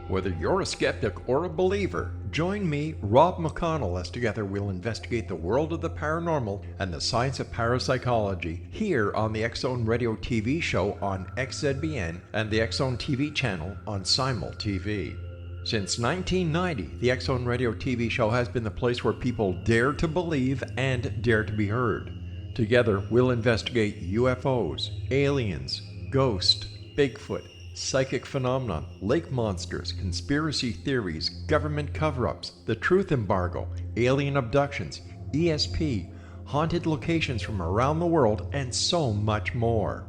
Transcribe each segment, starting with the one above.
Whether you're a skeptic or a believer, join me, Rob McConnell, as together we'll investigate the world of the paranormal and the science of parapsychology here on the X-Zone Radio TV show on XZBN and the X-Zone TV channel on Simul TV. Since 1990, the X-Zone Radio TV show has been the place where people dare to believe and dare to be heard. Together, we'll investigate UFOs, aliens, ghosts, Bigfoot, psychic phenomenon, lake monsters, conspiracy theories, government cover-ups, the truth embargo, alien abductions, ESP, haunted locations from around the world, and so much more.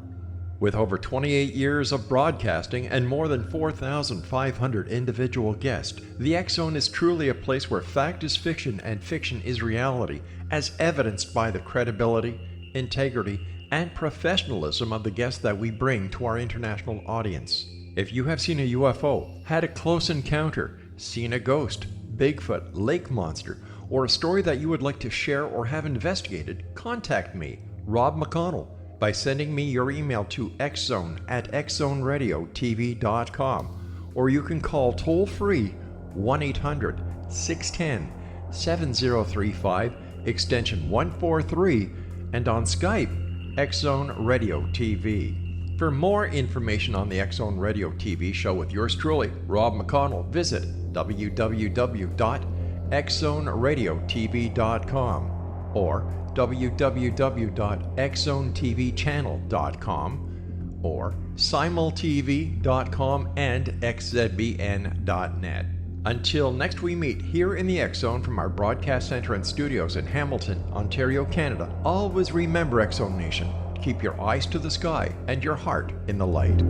With over 28 years of broadcasting and more than 4,500 individual guests, the X-Zone is truly a place where fact is fiction and fiction is reality, as evidenced by the credibility, integrity, and professionalism of the guests that we bring to our international audience. If you have seen a UFO, had a close encounter, seen a ghost, Bigfoot, lake monster, or a story that you would like to share or have investigated, contact me, Rob McConnell, by sending me your email to xzone@xzoneradiotv.com, or you can call toll-free 1-800-610-7035, extension 143, and on Skype, X-Zone Radio TV. For more information on the X-Zone Radio TV show with yours truly, Rob McConnell, visit www.xzoneradiotv.com or www.xzonetvchannel.com or simultv.com and xzbn.net. Until next we meet here in the X-Zone from our broadcast center and studios in Hamilton, Ontario, Canada, always remember, X-Zone Nation, keep your eyes to the sky and your heart in the light.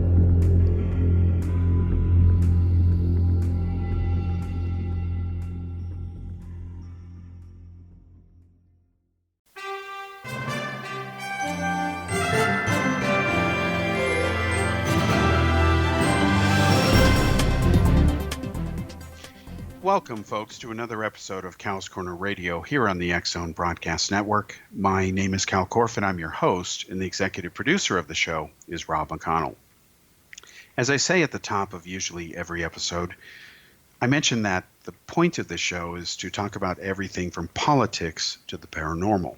Welcome, folks, to another episode of Cal's Corner Radio here on the X-Zone Broadcast Network. My name is Kal Korff, and I'm your host, and the executive producer of the show is Rob McConnell. As I say at the top of usually every episode, I mention that the point of this show is to talk about everything from politics to the paranormal.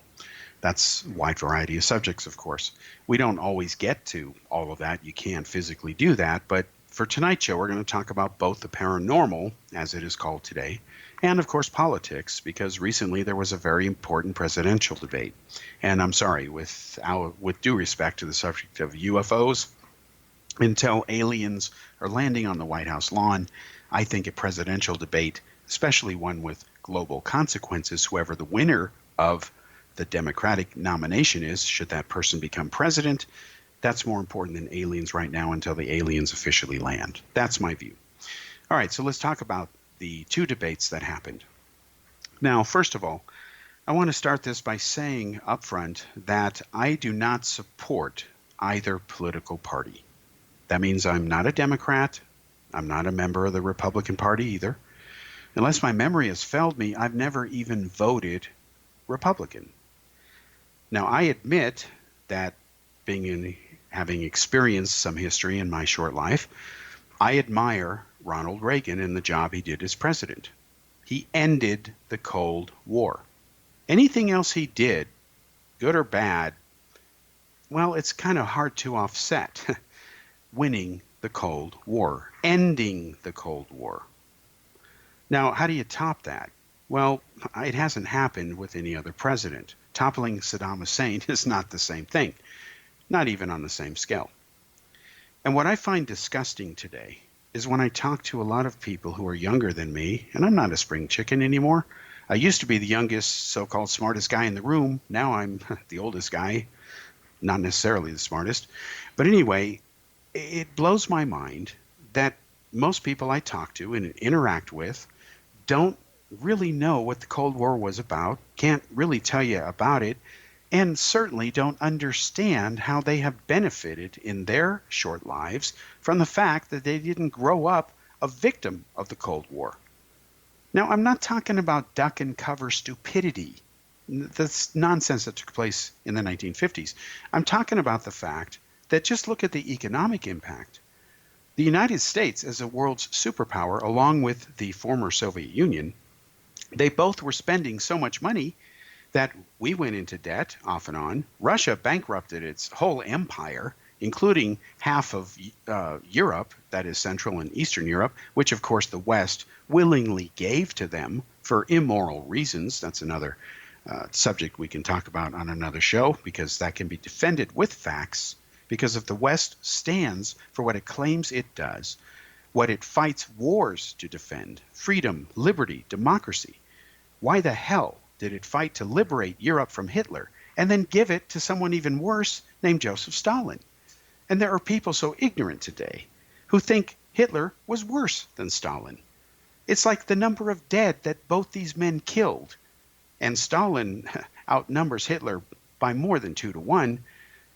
That's a wide variety of subjects, of course. We don't always get to all of that. You can't physically do that, but for tonight's show, we're going to talk about both the paranormal, as it is called today, and of course politics, because recently there was a very important presidential debate. And I'm sorry, with due respect to the subject of UFOs, until aliens are landing on the White House lawn, I think a presidential debate, especially one with global consequences, whoever the winner of the Democratic nomination is, should that person become president, that's more important than aliens right now until the aliens officially land. That's my view. All right, so let's talk about the two debates that happened. Now, first of all, I want to start this by saying up front that I do not support either political party. That means I'm not a Democrat. I'm not a member of the Republican Party either. Unless my memory has failed me, I've never even voted Republican. Now, I admit that having experienced some history in my short life, I admire Ronald Reagan and the job he did as president. He ended the Cold War. Anything else he did, good or bad, well, it's kind of hard to offset. Winning the Cold War, ending the Cold War. Now, how do you top that? Well, it hasn't happened with any other president. Toppling Saddam Hussein is not the same thing. Not even on the same scale. And what I find disgusting today is when I talk to a lot of people who are younger than me, and I'm not a spring chicken anymore. I used to be the youngest, so-called smartest guy in the room. Now I'm the oldest guy, not necessarily the smartest. But anyway, it blows my mind that most people I talk to and interact with don't really know what the Cold War was about, can't really tell you about it, and certainly don't understand how they have benefited in their short lives from the fact that they didn't grow up a victim of the Cold War. Now, I'm not talking about duck and cover stupidity. That's nonsense that took place in the 1950s. I'm talking about the fact that just look at the economic impact. The United States, as a world's superpower, along with the former Soviet Union, they both were spending so much money that we went into debt off and on. Russia bankrupted its whole empire, including half of Europe, that is Central and Eastern Europe, which of course the West willingly gave to them for immoral reasons. That's another subject we can talk about on another show, because that can be defended with facts. Because if the West stands for what it claims it does, what it fights wars to defend, freedom, liberty, democracy, why the hell did it fight to liberate Europe from Hitler and then give it to someone even worse named Joseph Stalin? And there are people so ignorant today who think Hitler was worse than Stalin. It's like the number of dead that both these men killed, and Stalin outnumbers Hitler by more than 2-1,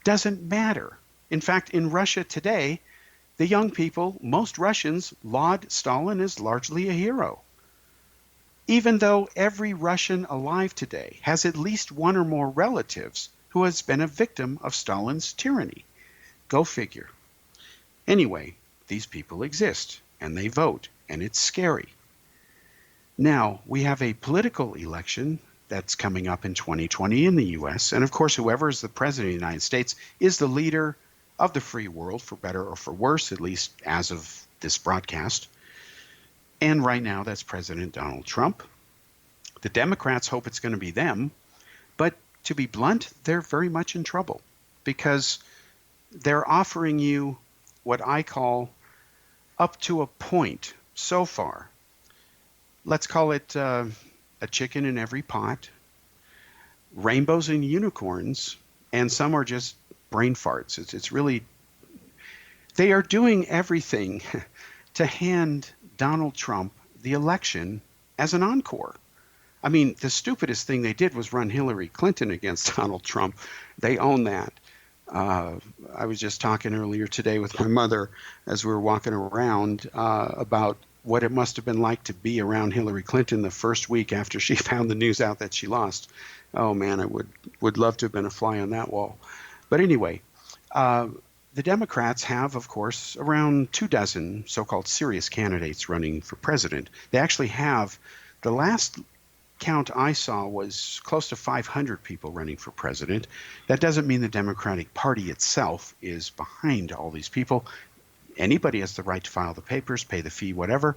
doesn't matter. In fact, in Russia today, the young people, most Russians, laud Stalin as largely a hero. Even though every Russian alive today has at least one or more relatives who has been a victim of Stalin's tyranny. Go figure. Anyway, these people exist, and they vote, and it's scary. Now, we have a political election that's coming up in 2020 in the U.S., and of course, whoever is the president of the United States is the leader of the free world, for better or for worse, at least as of this broadcast. And right now, that's President Donald Trump. The Democrats hope it's going to be them, but to be blunt, they're very much in trouble, because they're offering you what I call up to a point so far. Let's call it a chicken in every pot, rainbows and unicorns, and some are just brain farts. It's really, they are doing everything to hand Donald Trump the election as an encore. I mean, the stupidest thing they did was run Hillary Clinton against Donald Trump. They own that. I was just talking earlier today with my mother as we were walking around about what it must have been like to be around Hillary Clinton the first week after she found the news out that she lost. Oh man, I would love to have been a fly on that wall. But anyway, the Democrats have, of course, around 24 so-called serious candidates running for president. They actually have, the last count I saw was close to 500 people running for president. That doesn't mean the Democratic Party itself is behind all these people. Anybody has the right to file the papers, pay the fee, whatever.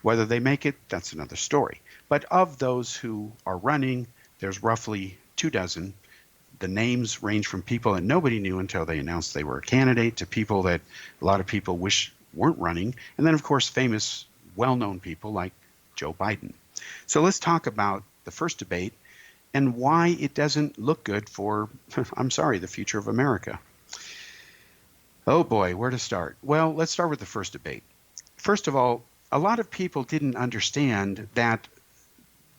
Whether they make it, that's another story. But of those who are running, there's roughly 24. The names range from people that nobody knew until they announced they were a candidate to people that a lot of people wish weren't running. And then, of course, famous, well-known people like Joe Biden. So let's talk about the first debate and why it doesn't look good for, I'm sorry, the future of America. Oh boy, where to start? Well, let's start with the first debate. First of all, a lot of people didn't understand that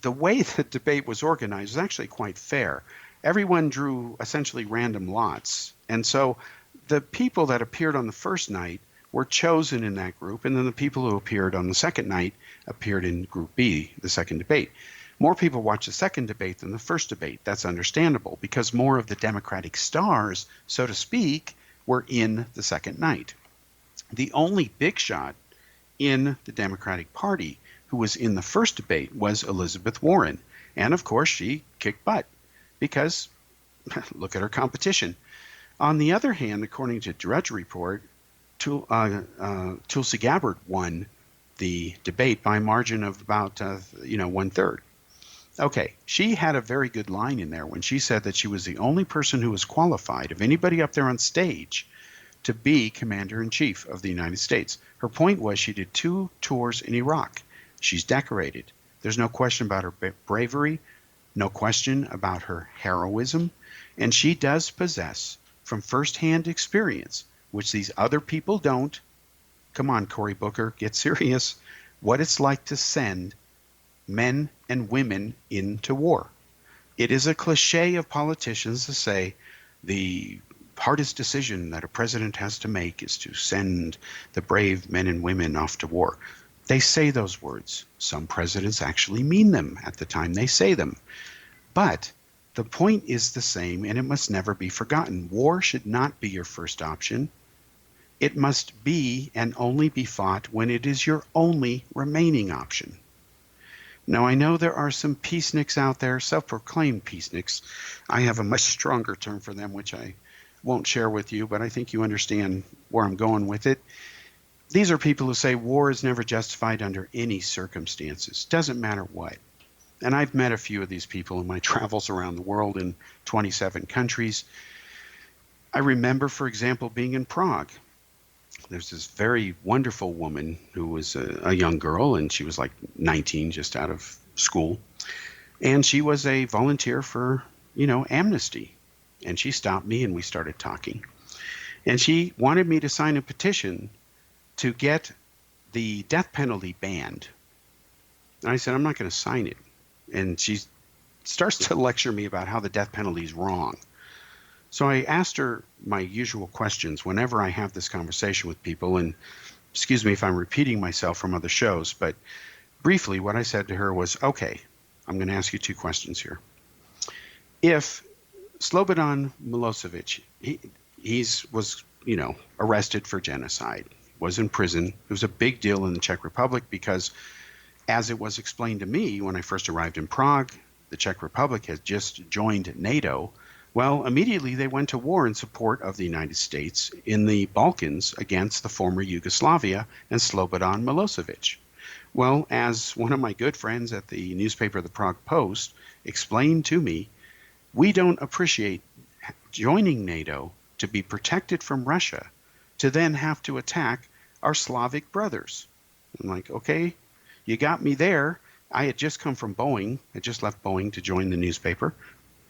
the way the debate was organized was actually quite fair. Everyone drew essentially random lots. And so the people that appeared on the first night were chosen in that group, and then the people who appeared on the second night appeared in Group B, the second debate. More people watched the second debate than the first debate. That's understandable, because more of the Democratic stars, so to speak, were in the second night. The only big shot in the Democratic Party who was in the first debate was Elizabeth Warren. And of course, she kicked butt, because look at her competition. On the other hand, according to Drudge Report, Tulsi Gabbard won the debate by a margin of about 1/3. Okay, she had a very good line in there when she said that she was the only person who was qualified of anybody up there on stage to be Commander-in-Chief of the United States. Her point was she did 2 tours in Iraq. She's decorated. There's no question about her bravery, no question about her heroism, and she does possess, from firsthand experience, which these other people don't, come on, Cory Booker, get serious, what it's like to send men and women into war. It is a cliche of politicians to say the hardest decision that a president has to make is to send the brave men and women off to war. They say those words. Some presidents actually mean them at the time they say them. But the point is the same, and it must never be forgotten. War should not be your first option. It must be and only be fought when it is your only remaining option. Now, I know there are some peaceniks out there, self-proclaimed peaceniks. I have a much stronger term for them, which I won't share with you, but I think you understand where I'm going with it. These are people who say war is never justified under any circumstances, doesn't matter what. And I've met a few of these people in my travels around the world in 27 countries. I remember, for example, being in Prague. There's this very wonderful woman who was a young girl, and she was like 19, just out of school. And she was a volunteer for, Amnesty. And she stopped me and we started talking. And she wanted me to sign a petition to get the death penalty banned. And I said, I'm not going to sign it. And she starts to lecture me about how the death penalty is wrong. So I asked her my usual questions whenever I have this conversation with people, and excuse me if I'm repeating myself from other shows, but briefly what I said to her was, okay, I'm going to ask you two questions here. If Slobodan Milosevic, he was, arrested for genocide, was in prison. It was a big deal in the Czech Republic because, as it was explained to me when I first arrived in Prague, the Czech Republic had just joined NATO. Well, immediately they went to war in support of the United States in the Balkans against the former Yugoslavia and Slobodan Milosevic. Well, as one of my good friends at the newspaper The Prague Post explained to me, we don't appreciate joining NATO to be protected from Russia, to then have to attack our Slavic brothers. I'm like, okay, you got me there. I had just come from Boeing. I just left Boeing to join the newspaper,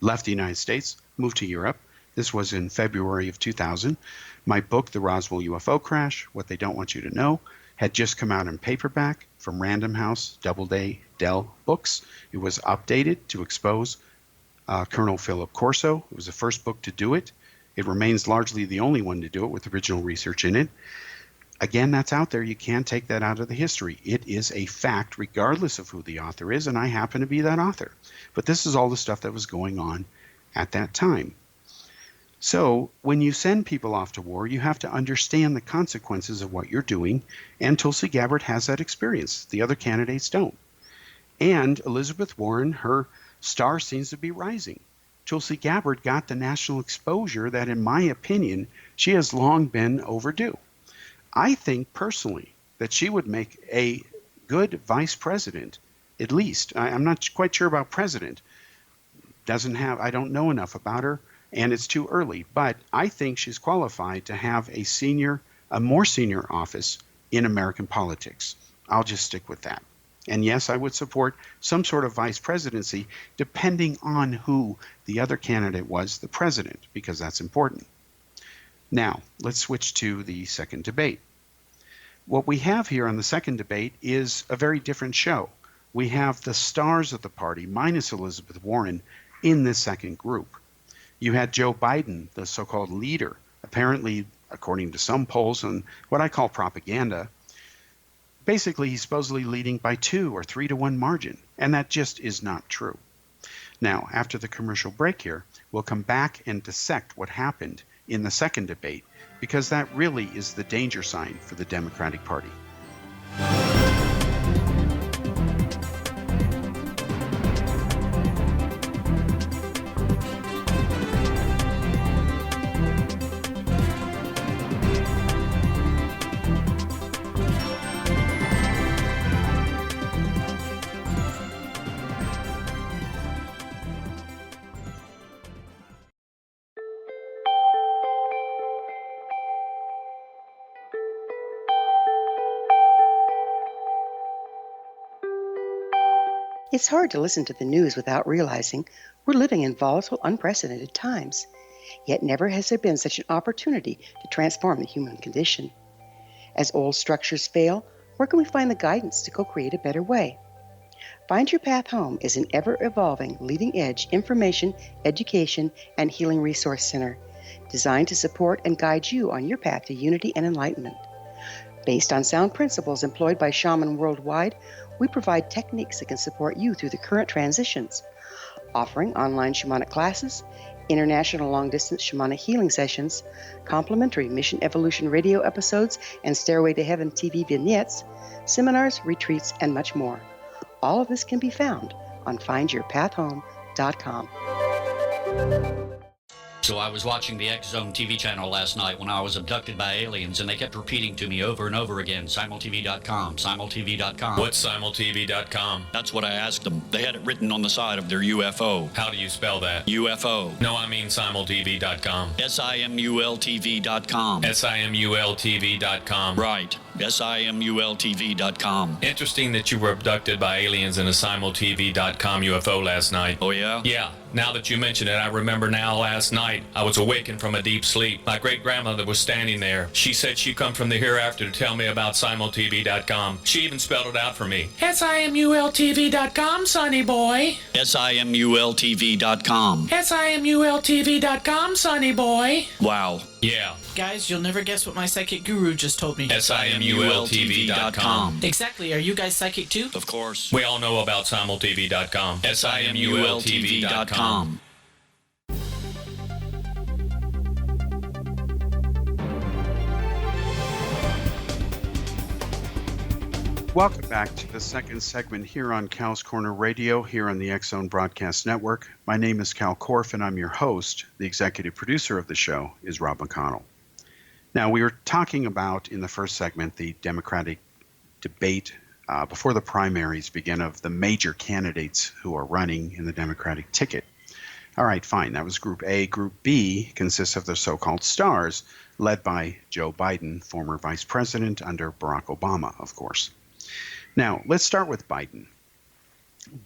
left the United States, moved to Europe. This was in February of 2000. My book, The Roswell UFO Crash, What They Don't Want You to Know, had just come out in paperback from Random House Doubleday Dell Books. It was updated to expose Colonel Philip Corso. It was the first book to do it. It remains largely the only one to do it with original research in it. Again, that's out there. You can't take that out of the history. It is a fact regardless of who the author is, and I happen to be that author. But this is all the stuff that was going on at that time. So when you send people off to war, you have to understand the consequences of what you're doing, and Tulsi Gabbard has that experience. The other candidates don't. And Elizabeth Warren, her star seems to be rising. Tulsi Gabbard got the national exposure that, in my opinion, she has long been overdue. I think personally that she would make a good vice president, at least. I'm not quite sure about president. I don't know enough about her, and it's too early. But I think she's qualified to have a more senior office in American politics. I'll just stick with that. And yes, I would support some sort of vice presidency depending on who the other candidate was, the president, because that's important. Now, let's switch to the second debate. What we have here on the second debate is a very different show. We have the stars of the party, minus Elizabeth Warren, in this second group. You had Joe Biden, the so-called leader, apparently, according to some polls and what I call propaganda, basically he's supposedly leading by 2 or 3 to 1 margin, and that just is not true. Now, after the commercial break here, we'll come back and dissect what happened in the second debate, because that really is the danger sign for the Democratic Party. It's hard to listen to the news without realizing we're living in volatile, unprecedented times. Yet never has there been such an opportunity to transform the human condition. As old structures fail, where can we find the guidance to co-create a better way? Find Your Path Home is an ever-evolving, leading-edge information, education, and healing resource center designed to support and guide you on your path to unity and enlightenment. Based on sound principles employed by shaman worldwide, we provide techniques that can support you through the current transitions, offering online shamanic classes, international long-distance shamanic healing sessions, complimentary Mission Evolution radio episodes and Stairway to Heaven TV vignettes, seminars, retreats, and much more. All of this can be found on findyourpathhome.com. So I was watching the X Zone TV channel last night when I was abducted by aliens, and they kept repeating to me over and over again, simultv.com, simultv.com. What's simultv.com? That's what I asked them. They had it written on the side of their UFO. How do you spell that? UFO. No, I mean simultv.com. simultv.com. simultv.com. Right. simultv.com. Interesting that you were abducted by aliens in a simultv.com UFO last night. Oh, yeah? Yeah. Now that you mention it, I remember now last night I was awakened from a deep sleep. My great-grandmother was standing there. She said she'd come from the hereafter to tell me about simultv.com. She even spelled it out for me. simultv.com, sonny boy. simultv.com. simultv.com, sonny boy. Wow. Yeah. Guys, you'll never guess what my psychic guru just told me. simultv.com. Exactly. Are you guys psychic too? Of course. We all know about simultv.com. simultv.com. Welcome back to the second segment here on Cal's Corner Radio, here on the X Zone Broadcast Network. My name is Kal Korff, and I'm your host. The executive producer of the show is Rob McConnell. Now, we were talking about, in the first segment, the Democratic debate before the primaries begin of the major candidates who are running in the Democratic ticket. All right, fine. That was Group A. Group B consists of the so-called stars, led by Joe Biden, former vice president under Barack Obama, of course. Now, let's start with Biden.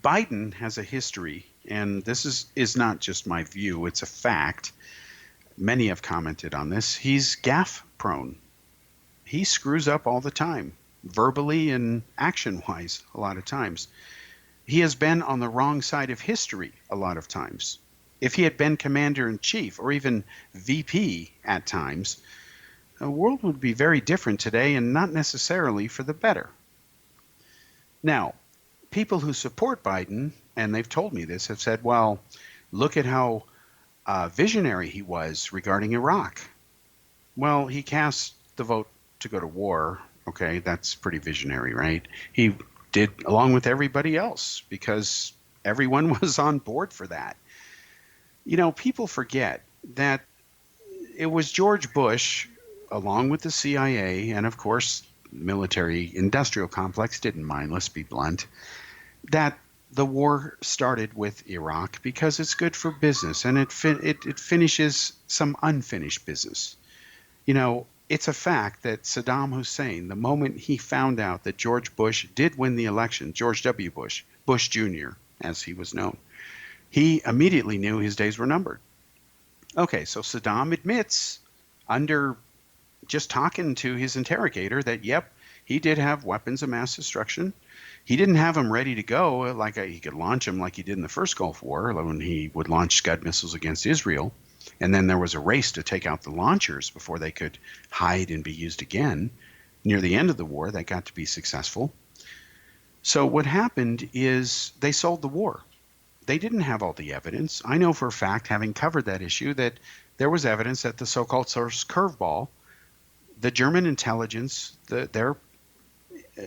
Biden has a history, and this is not just my view, it's a fact. Many have commented on this. He's gaffe prone. He screws up all the time, verbally and action-wise a lot of times. He has been on the wrong side of history a lot of times. If he had been commander-in-chief or even VP at times, the world would be very different today and not necessarily for the better. Now, people who support Biden, and they've told me this, have said, well, look at how visionary he was regarding Iraq. Well, he cast the vote to go to war. Okay, that's pretty visionary, right? He did along with everybody else because everyone was on board for that. You know, people forget that it was George Bush, along with the CIA, and of course, military industrial complex didn't mind, let's be blunt, that the war started with Iraq because it's good for business and it finishes some unfinished business. You know, it's a fact that Saddam Hussein, the moment he found out that George Bush did win the election, George W. Bush, Bush Jr., as he was known, he immediately knew his days were numbered. Okay, so Saddam admits under just talking to his interrogator that, yep, he did have weapons of mass destruction. He didn't have them ready to go he could launch them like he did in the first Gulf War when he would launch Scud missiles against Israel. And then there was a race to take out the launchers before they could hide and be used again. Near the end of the war, that got to be successful. So what happened is they sold the war. They didn't have all the evidence. I know for a fact, having covered that issue, that there was evidence that the so-called source curveball, the German intelligence, their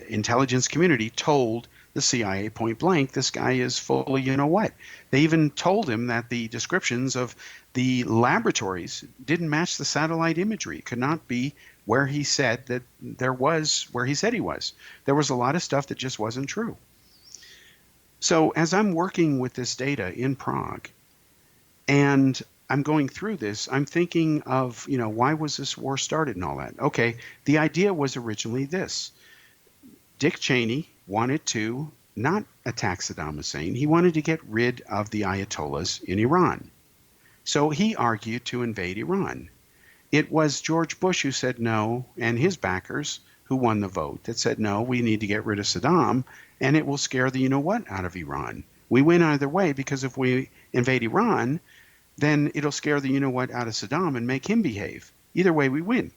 intelligence community told the CIA point blank, this guy is full of you-know-what. They even told him that the descriptions of the laboratories didn't match the satellite imagery. It could not be where he said that there was, where he said he was. There was a lot of stuff that just wasn't true. So as I'm working with this data in Prague, and I'm going through this, I'm thinking of, why was this war started and all that? Okay, the idea was originally this. Dick Cheney wanted to not attack Saddam Hussein. He wanted to get rid of the Ayatollahs in Iran. So he argued to invade Iran. It was George Bush who said no, and his backers who won the vote that said, no, we need to get rid of Saddam, and it will scare the you-know-what out of Iran. We win either way, because if we invade Iran, then it'll scare the you-know-what out of Saddam and make him behave. Either way, we win.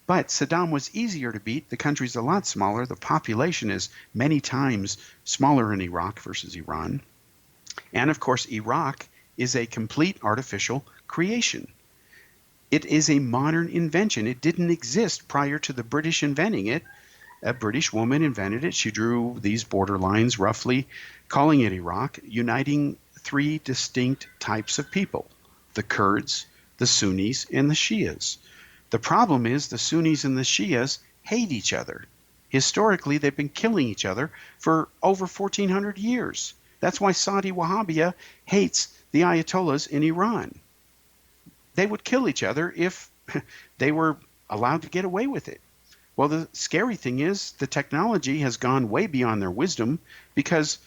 But Saddam was easier to beat. The country's a lot smaller. The population is many times smaller in Iraq versus Iran. And of course, Iraq is a complete artificial creation. It is a modern invention. It didn't exist prior to the British inventing it. A British woman invented it. She drew these border lines roughly, calling it Iraq, uniting three distinct types of people: the Kurds, the Sunnis, and the Shias. The problem is the Sunnis and the Shias hate each other. Historically, they've been killing each other for over 1,400 years. That's why Saudi Wahhabia hates the Ayatollahs in Iran. They would kill each other if they were allowed to get away with it. Well, the scary thing is the technology has gone way beyond their wisdom, because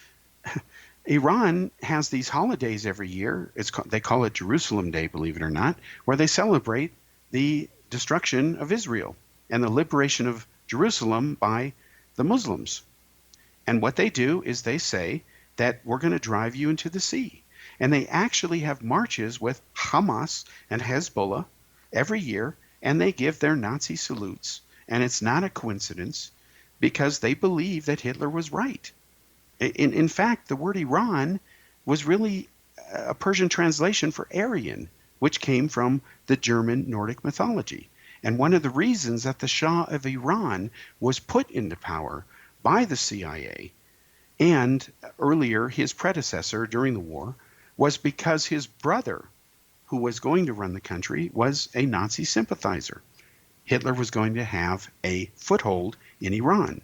Iran has these holidays every year. They call it Jerusalem Day, believe it or not, where they celebrate the destruction of Israel and the liberation of Jerusalem by the Muslims. And what they do is they say that we're going to drive you into the sea. And they actually have marches with Hamas and Hezbollah every year, and they give their Nazi salutes. And it's not a coincidence, because they believe that Hitler was right. In fact, the word Iran was really a Persian translation for Aryan, which came from the German Nordic mythology. And one of the reasons that the Shah of Iran was put into power by the CIA, and earlier his predecessor during the war, was because his brother, who was going to run the country, was a Nazi sympathizer. Hitler was going to have a foothold in Iran.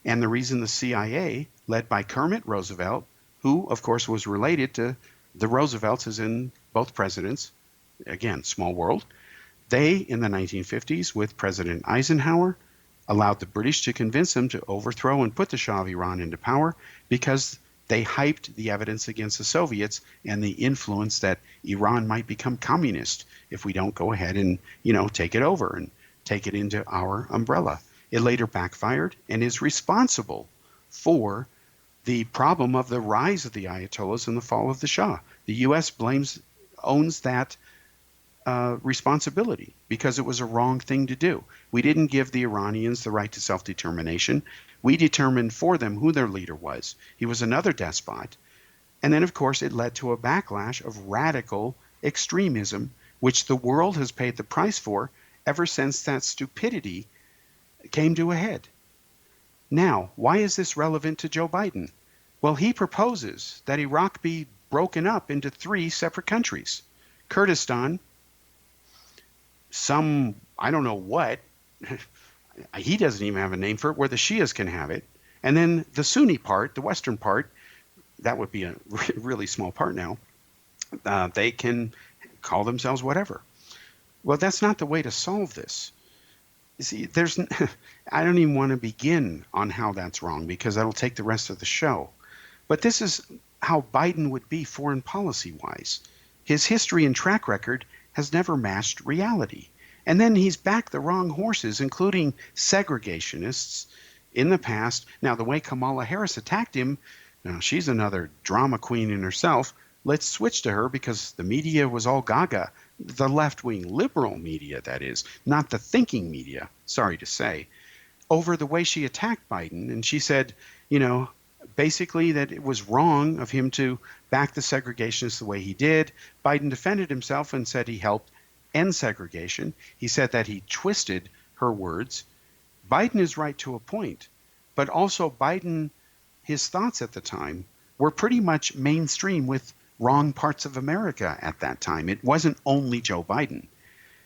And the reason the CIA, led by Kermit Roosevelt, who of course was related to the Roosevelts as in both presidents, again, small world, they in the 1950s with President Eisenhower allowed the British to convince him to overthrow and put the Shah of Iran into power, because they hyped the evidence against the Soviets and the influence that Iran might become communist if we don't go ahead and, take it over and take it into our umbrella. It later backfired and is responsible for the problem of the rise of the Ayatollahs and the fall of the Shah. The U.S. owns that responsibility, because it was a wrong thing to do. We didn't give the Iranians the right to self-determination. We determined for them who their leader was. He was another despot. And then, of course, it led to a backlash of radical extremism, which the world has paid the price for ever since that stupidity came to a head. Now, why is this relevant to Joe Biden? Well, he proposes that Iraq be broken up into 3 separate countries: Kurdistan, I don't know what, he doesn't even have a name for it, where the Shias can have it, and then the Sunni part, the western part, that would be a really small part now, they can call themselves whatever. Well, that's not the way to solve this. You see, I don't even want to begin on how that's wrong, because that'll take the rest of the show. But this is how Biden would be foreign policy-wise. His history and track record has never matched reality. And then he's backed the wrong horses, including segregationists in the past. Now, the way Kamala Harris attacked him, she's another drama queen in herself. Let's switch to her, because the media was all gaga. The left-wing liberal media, that is, not the thinking media, sorry to say, over the way she attacked Biden. And she said, basically that it was wrong of him to back the segregationists the way he did. Biden defended himself and said he helped end segregation. He said that he twisted her words. Biden is right to a point, but also Biden, his thoughts at the time were pretty much mainstream with wrong parts of America at that time. It wasn't only Joe Biden.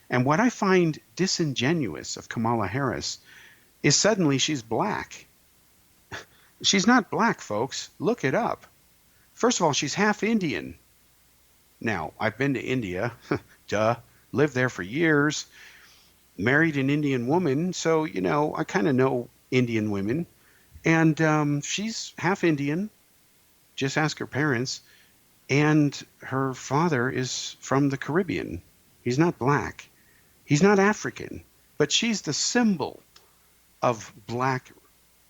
And what I find disingenuous of Kamala Harris is suddenly she's black. She's not black, folks. Look it up. First of all, she's half Indian. Now, I've been to India, lived there for years, married an Indian woman, so, I kind of know Indian women. And she's half Indian, just ask her parents, and her father is from the Caribbean. He's not black. He's not African, but she's the symbol of black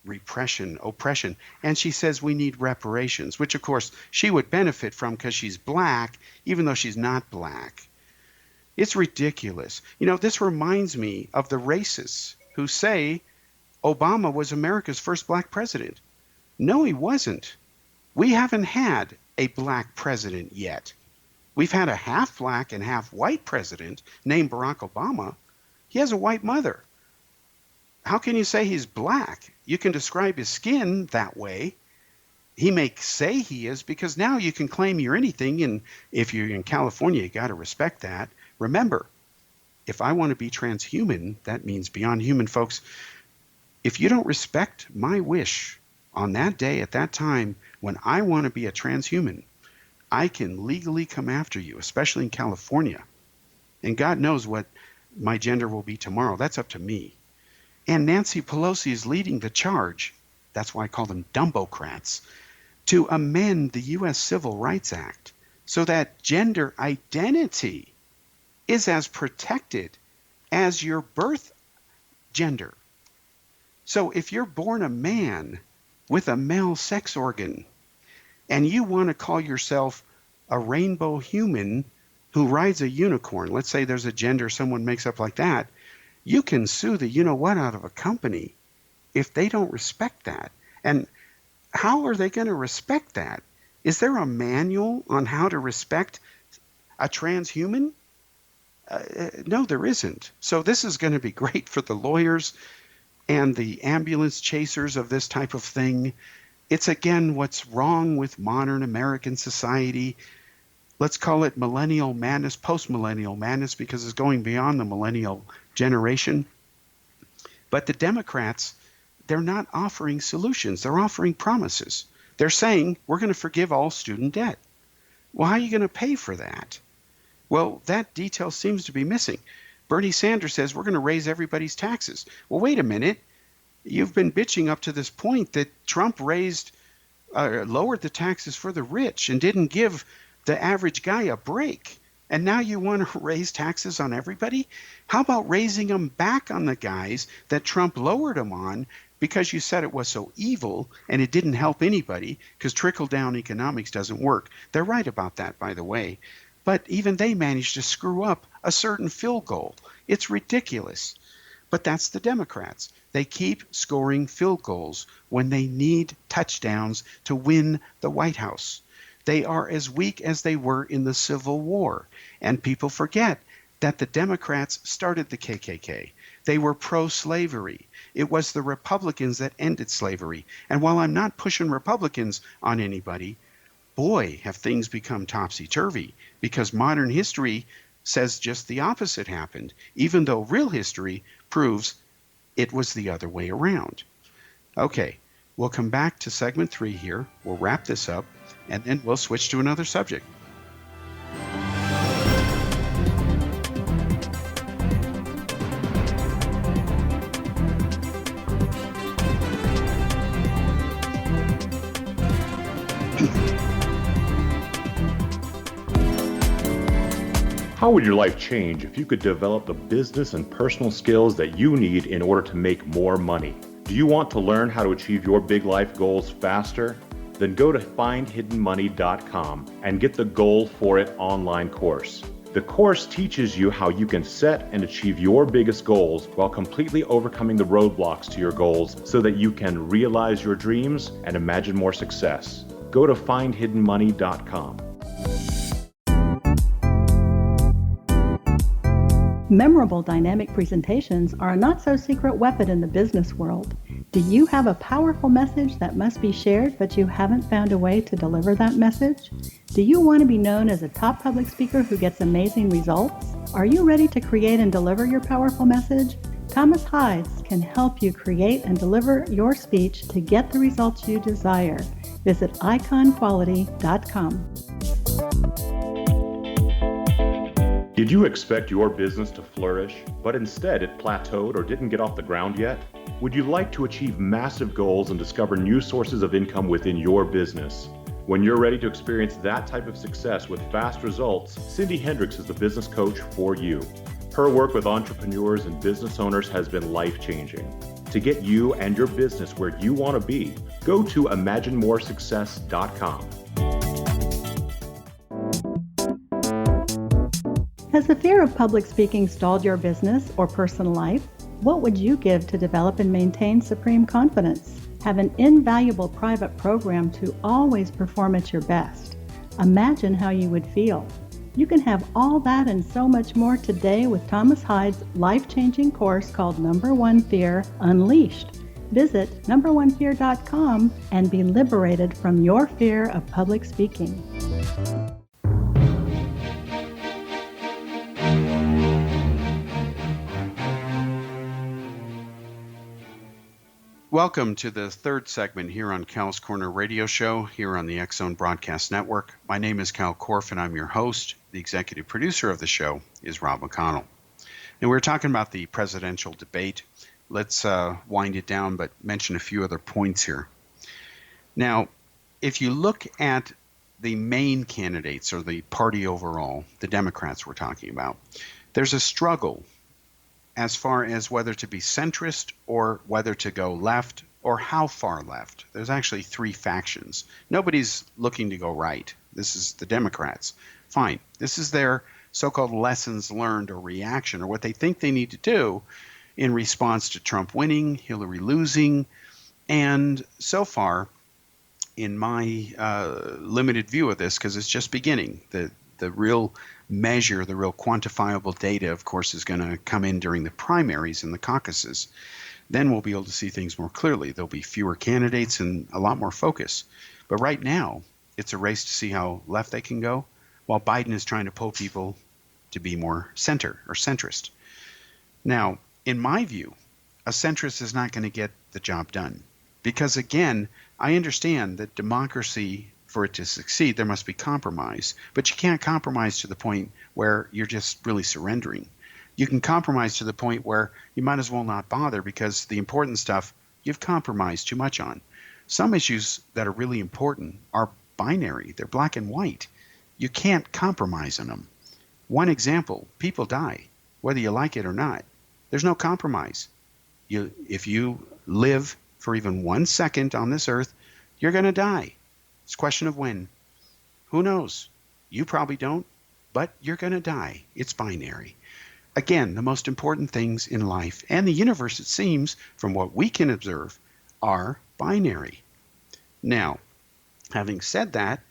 repression, oppression. And she says we need reparations, which of course she would benefit from because she's black, even though she's not black. It's ridiculous. This reminds me of the racists who say Obama was America's first black president. No, he wasn't. We haven't had a black president yet. We've had a half black and half white president named Barack Obama. He has a white mother. How can you say he's black? You can describe his skin that way. He may say he is, because now you can claim you're anything, and if you're in California, you got to respect that. Remember, if I want to be transhuman, that means beyond human, folks. If you don't respect my wish on that day at that time when I want to be a transhuman, I can legally come after you, especially in California. And God knows what my gender will be tomorrow. That's up to me. And Nancy Pelosi is leading the charge. That's why I call them Dumbocrats, to amend the U.S. Civil Rights Act so that gender identity is as protected as your birth gender. So if you're born a man with a male sex organ and you want to call yourself a rainbow human who rides a unicorn, let's say there's a gender someone makes up like that, you can sue the you-know-what out of a company if they don't respect that. And how are they going to respect that? Is there a manual on how to respect a transhuman? No, there isn't. So this is going to be great for the lawyers and the ambulance chasers of this type of thing. It's, again, what's wrong with modern American society. Let's call it millennial madness, post-millennial madness, because it's going beyond the millennial generation. But the Democrats, they're not offering solutions. They're offering promises. They're saying, we're going to forgive all student debt. Well, how are you going to pay for that? Well, that detail seems to be missing. Bernie Sanders says we're going to raise everybody's taxes. Well, wait a minute. You've been bitching up to this point that Trump lowered the taxes for the rich and didn't give the average guy a break. And now you want to raise taxes on everybody? How about raising them back on the guys that Trump lowered them on because you said it was so evil and it didn't help anybody, because trickle-down economics doesn't work. They're right about that, by the way. But even they managed to screw up a certain field goal. It's ridiculous. But that's the Democrats. They keep scoring field goals when they need touchdowns to win the White House. They are as weak as they were in the Civil War. And people forget that the Democrats started the KKK. They were pro-slavery. It was the Republicans that ended slavery. And while I'm not pushing Republicans on anybody, boy, have things become topsy-turvy, because modern history says just the opposite happened, even though real history proves it was the other way around. Okay, we'll come back to segment 3 here. We'll wrap this up, and then we'll switch to another subject. How would your life change if you could develop the business and personal skills that you need in order to make more money? Do you want to learn how to achieve your big life goals faster? Then go to findhiddenmoney.com and get the Goal for It online course. The course teaches you how you can set and achieve your biggest goals while completely overcoming the roadblocks to your goals so that you can realize your dreams and imagine more success. Go to findhiddenmoney.com. Memorable dynamic presentations are a not-so-secret weapon in the business world. Do you have a powerful message that must be shared, but you haven't found a way to deliver that message? Do you want to be known as a top public speaker who gets amazing results? Are you ready to create and deliver your powerful message? Thomas Hides can help you create and deliver your speech to get the results you desire. Visit iconquality.com. Did you expect your business to flourish, but instead it plateaued or didn't get off the ground yet? Would you like to achieve massive goals and discover new sources of income within your business? When you're ready to experience that type of success with fast results, Cindy Hendricks is the business coach for you. Her work with entrepreneurs and business owners has been life-changing. To get you and your business where you want to be, go to imaginemoresuccess.com. Has the fear of public speaking stalled your business or personal life? What would you give to develop and maintain supreme confidence? Have an invaluable private program to always perform at your best. Imagine how you would feel. You can have all that and so much more today with Thomas Hyde's life-changing course called Number One Fear Unleashed. Visit numberonefear.com and be liberated from your fear of public speaking. Welcome to the third segment here on Kal's Corner Radio Show here on the X Zone Broadcast Network. My name is Kal Korff and I'm your host. The executive producer of the show is Rob McConnell. And we're talking about the presidential debate. Let's wind it down, but mention a few other points here. Now, if you look at the main candidates or the party overall, the Democrats we're talking about, there's a struggle as far as whether to be centrist or whether to go left or how far left. There's actually three factions. Nobody's looking to go right. This is the Democrats. Fine. This is their so-called lessons learned or reaction or what they think they need to do in response to Trump winning, Hillary losing, and so far, in my limited view of this, because it's just beginning, the real measure, the real quantifiable data, of course, is going to come in during the primaries and the caucuses. Then we'll be able to see things more clearly. There'll be fewer candidates and a lot more focus. But right now, it's a race to see how left they can go, while Biden is trying to pull people to be more center or centrist. Now, in my view, a centrist is not going to get the job done. Because again, I understand that democracy, for it to succeed, there must be compromise. But you can't compromise to the point where you're just really surrendering. You can compromise to the point where you might as well not bother because the important stuff you've compromised too much on. Some issues that are really important are binary. They're black and white. You can't compromise on them. One example, people die, whether you like it or not. There's no compromise. If you live for even 1 second on this earth, you're going to die. It's a question of when. Who knows? You probably don't, but you're going to die. It's binary. Again, the most important things in life and the universe, it seems, from what we can observe, are binary. Now, having said that,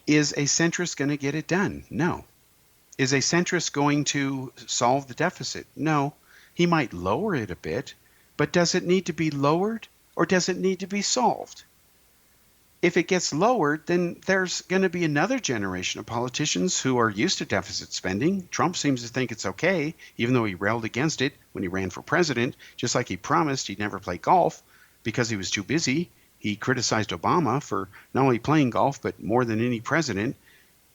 is a centrist going to get it done? No. Is a centrist going to solve the deficit? No. He might lower it a bit, but does it need to be lowered or does it need to be solved? If it gets lowered, then there's going to be another generation of politicians who are used to deficit spending. Trump seems to think it's okay, even though he railed against it when he ran for president, just like he promised he'd never play golf because he was too busy. He criticized Obama for not only playing golf, but more than any president,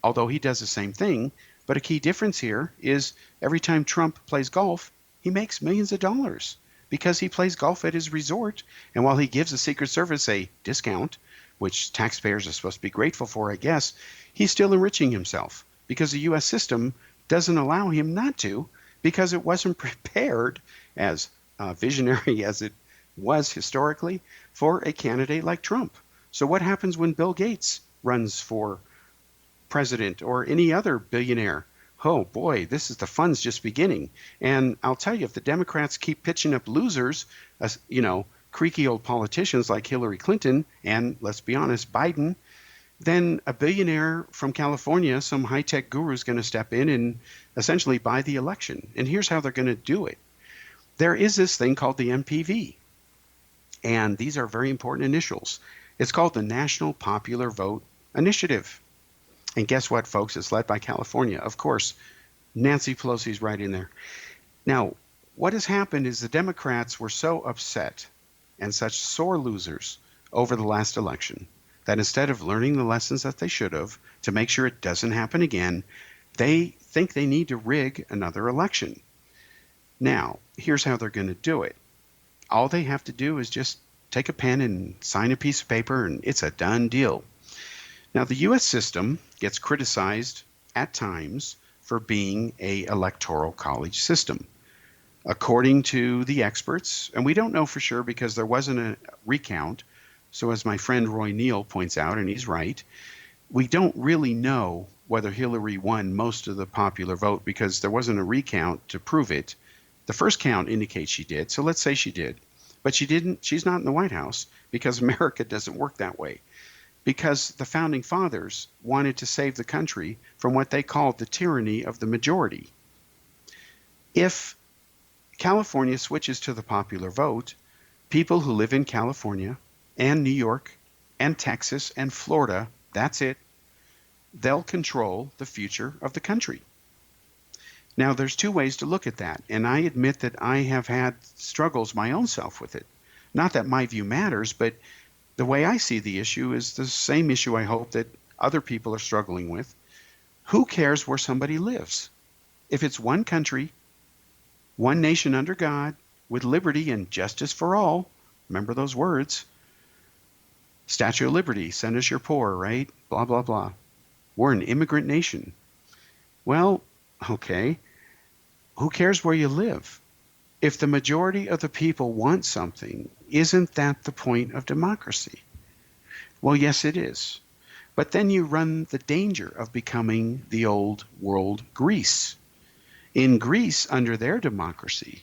although he does the same thing. But a key difference here is every time Trump plays golf, he makes millions of dollars because he plays golf at his resort. And while he gives the Secret Service a discount, which taxpayers are supposed to be grateful for, I guess, he's still enriching himself because the U.S. system doesn't allow him not to because it wasn't prepared, as visionary as it was historically, for a candidate like Trump. So what happens when Bill Gates runs for president or any other billionaire? Oh boy, this is the fun's just beginning. And I'll tell you, if the Democrats keep pitching up losers, creaky old politicians like Hillary Clinton and, let's be honest, Biden, then a billionaire from California, some high-tech guru, is going to step in and essentially buy the election. And here's how they're going to do it. There is this thing called the MPV, and these are very important initials. It's called the National Popular Vote Initiative. And guess what, folks? It's led by California. Of course, Nancy Pelosi's right in there. Now, what has happened is the Democrats were so upset and such sore losers over the last election that instead of learning the lessons that they should have to make sure it doesn't happen again, they think they need to rig another election. Now, here's how they're going to do it. All they have to do is just take a pen and sign a piece of paper, and it's a done deal. Now, the U.S. system gets criticized at times for being an electoral college system. According to the experts, and we don't know for sure because there wasn't a recount, so as my friend Roy Neal points out, and he's right, we don't really know whether Hillary won most of the popular vote because there wasn't a recount to prove it. The first count indicates she did, so let's say she did. But she didn't. She's not in the White House because America doesn't work that way. because the founding fathers wanted to save the country from what they called the tyranny of the majority. If California switches to the popular vote, people who live in California and New York and Texas and Florida, that's it, they'll control the future of the country. Now, there's two ways to look at that, and I admit that I have had struggles my own self with it. Not that my view matters, but the way I see the issue is the same issue I hope that other people are struggling with. Who cares where somebody lives? If it's one country, one nation under God, with liberty and justice for all, remember those words, Statue of Liberty, send us your poor, right? Blah, blah, blah. We're an immigrant nation. Well, okay, who cares where you live? If the majority of the people want something, isn't that the point of democracy? Well, yes, it is. But then you run the danger of becoming the old world Greece. In Greece, under their democracy,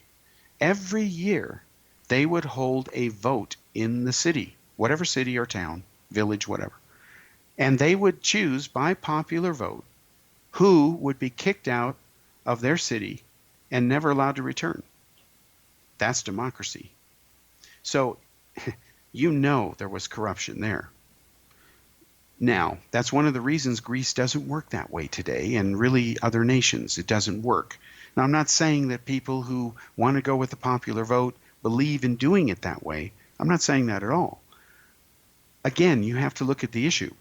every year they would hold a vote in the city, whatever city or town, village, whatever. And they would choose by popular vote who would be kicked out of their city and never allowed to return. That's democracy. So you know there was corruption there. Now, that's one of the reasons Greece doesn't work that way today, and really other nations, it doesn't work. Now, I'm not saying that people who want to go with the popular vote believe in doing it that way. I'm not saying that at all. Again, you have to look at the issue.